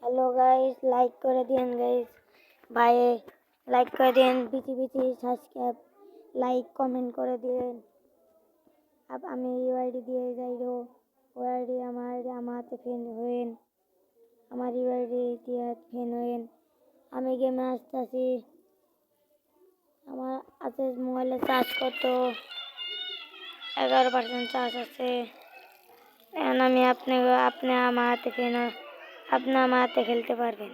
Hello guys, like করে দিন guys, ভাই লাইক করে দিন, বিচি সাবস্ক্রাইব, লাইক কমেন্ট করে দিন। আমি ইউআইডি দিয়ে যাইরো, ওআইডি আমাতে ফ্রেন্ড হইন, আমার ইউআইডি দিয়ে ফ্রেন্ড হইন। আমি গেমে আসতেছি, আমার আছে মোবাইলে চার্জ কত 11% চার্জ আছে। এখন আমি আপনি আমার হাতে ফ্রেন্ড, আপনি আমার হাতে খেলতে পারবেন।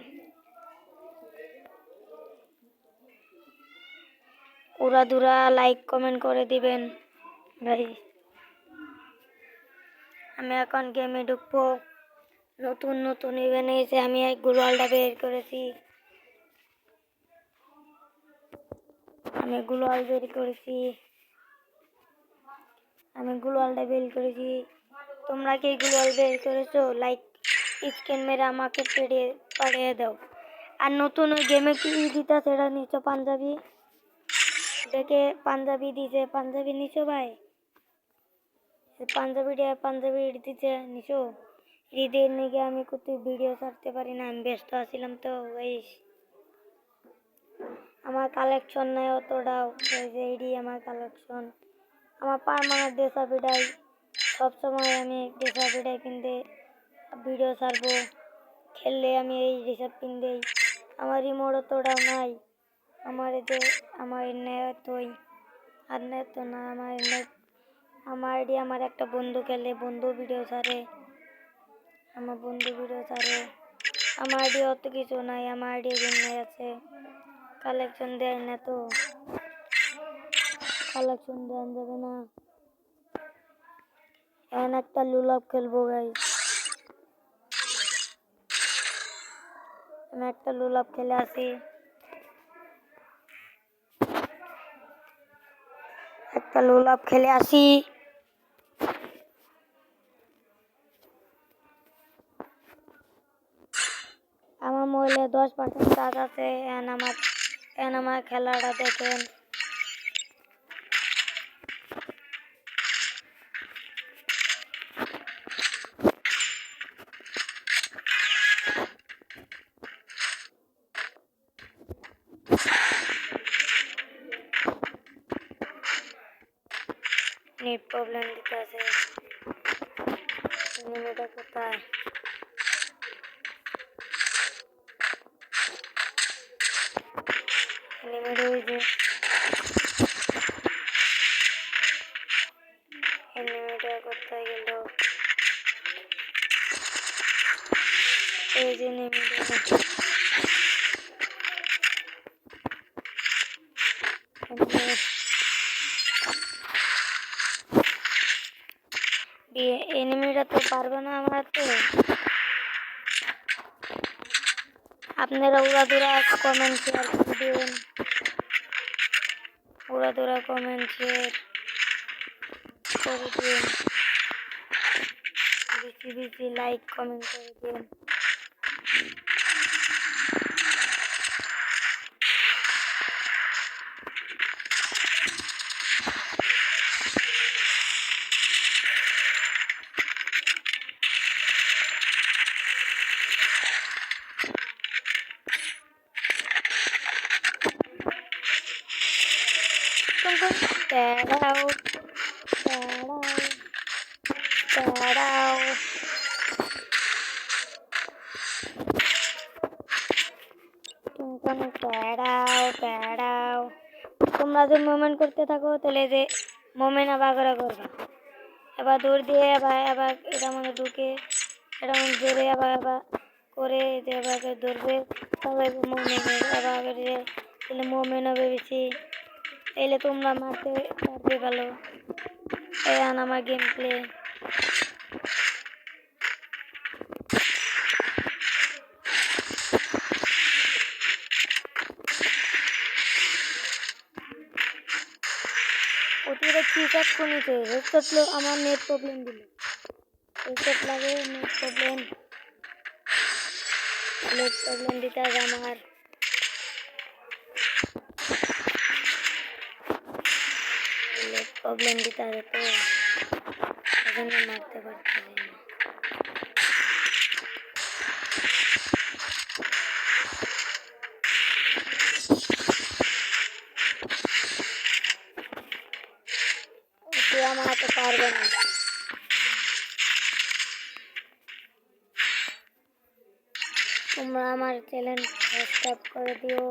উড়াধুরা লাইক কমেন্ট করে দিবেন ভাই। আমি এখন গেমে ঢুকবো। নতুন নতুন ইভেন্ট এসে আমি এক গ্লোয়ালটা বের করেছি। আমি গ্লোয়ালটা বের করেছি। তোমরা কি গ্লোয়াল বের করেছো? লাইক স্ক্যান মেরে আমাকে পাঠিয়ে দাও। আর নতুন ওই গেমে কি দিতা সেটা নিচো পাঞ্জাবি দেখে, পাঞ্জাবি দিছে, পাঞ্জাবি নিচো ভাই, পাঞ্জাবি দিতে নিচো। ঈদের নিকে আমি কোথাও ভিডিও ছাড়তে পারি না, আমি ব্যস্ত আছিলাম তো গাইস। আমার কালেকশন নাই অতটাও, এইডি আমার কালেকশন। আমার পার্মানেন্ট ডেসাপিটাই সবসময় আমি ডেসাপিটাই কিনতে ভিডিও ছাড়বো। খেললে আমি এই রিসার্ভ কিনতেই। আমার রিমোট অতটাও নাই। আমার নেই আর নেই তো না। আমার আইডি আমার একটা বন্ধু খেলে, বন্ধু ভিডিও ছাড়ে, আমার আইডি অত কিছু নাই, আমার আইডি নাই আছে। কালেকশন দেয় না তো, কালেকশন দেওয়া যাবে না। এখন একটা লুলাপ খেলবো গাইস, আমি একটা লুলাপ খেলে আসি। আমার মোবাইলে 10% চার্জ আছে। এখন আমার খেলাটা দেখেন। নেট প্রবলেম দিতে আছে, এনিমিটা কোথায়? এনিমিটা ওই যে, এনিমিটা কোথায় গেল? এই যে এনিমিটা, এনিমিটা তো পারবে না আমার তো। আপনারা উড়াধুরা কমেন্ট শেয়ার করে দিন, উড়াধুরা কমেন্ট শেয়ার করে দিন, বেশি লাইক কমেন্ট করে দিন। দাঁড়াও তোমরা যে মুভমেন্ট করতে থাকো তাহলে যে মুভমেন্ট আবার করবা। এবার দৌড় দিয়ে আবার এটা মনে ঢুকে, এটা মনে জোরে আবার করে যে আবার ধরবে, তবে মুভমেন্ট আবার তাহলে মুভমেন্ট হবে বেশি। তাইলে তোমরা মারতে পারবে ভালো। এখন আমার গেম প্লে অতিরিক্ত চিকার কোনিতে হেডশট আমার নেট প্রবলেম দিল, হেডশট লাগে, নেট প্রবলেম দিতে হবে আমার। নেট প্রবলেম দিতে হবে তো, এজন্য মারতে পারতেছি না। তোমরা আমার চ্যানেল সাবস্ক্রাইব করে দিও।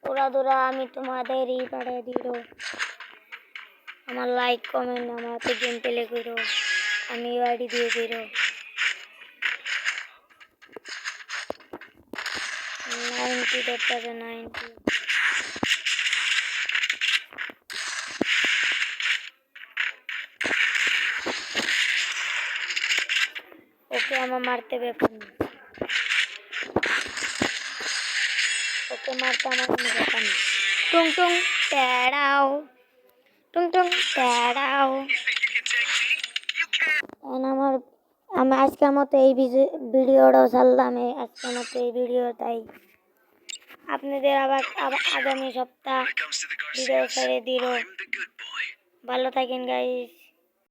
ওরা আমি তোমাদেরই পাঠিয়ে দিল। আমার লাইক কমেন্ট আমার তো গেম প্লে করো, আমি আইডি দিয়ে দিল 90 ওকে আমার মারতে ব্যাপার না, ওকে মারতে আমার কোনো ব্যাপার না। টুং টুং টেড়াও, টুং টুং টেড়াও। আমি আজকের মতো এই ভিডিওটাও ছাড়লাম, আজকের মতো এই ভিডিওটাই। আপনাদের আবার আগামী সপ্তাহ ভিডিও ছেড়ে দিল। ভালো থাকেন গাইস।